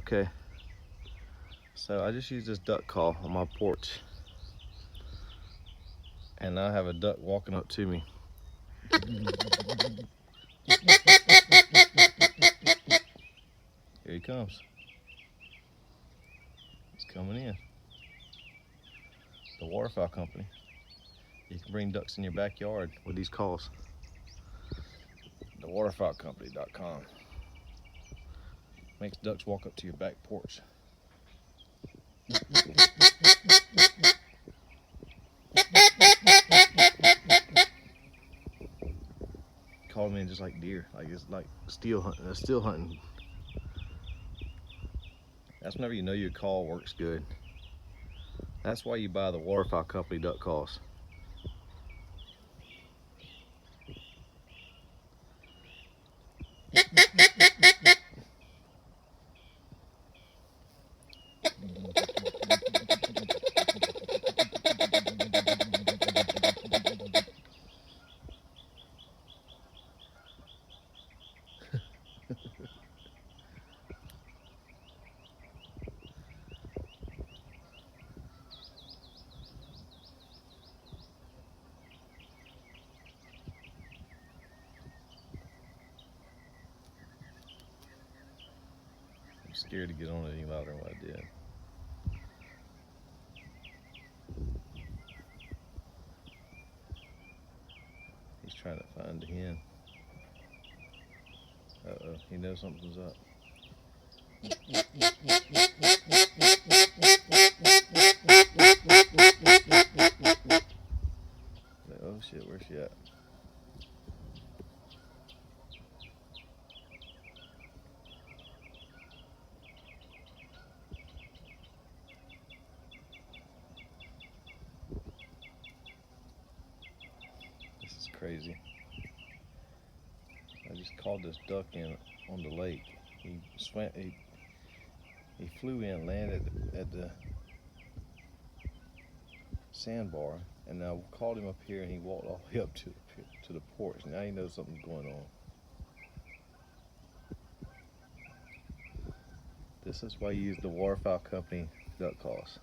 Okay, so I just used this duck call on my porch, and I have a duck walking up to me. Here he comes. He's coming in. The Waterfowl Company. You can bring ducks in your backyard with these calls. TheWaterfowlCompany.com. Makes ducks walk up to your back porch. Call them in just like deer, like it's like still hunting. That's whenever you know your call works good. That's why you buy the Waterfowl Company duck calls. I'm scared to get on it any louder than what I did. He's trying to find the hen. Uh-oh, he knows something's up. Oh shit, where's she at? This is crazy. I just called this duck in on the lake. He flew in, landed at the sandbar, and I called him up here, and he walked all the way up to the porch. Now he knows something's going on. This is why you use the Waterfowl Company duck calls.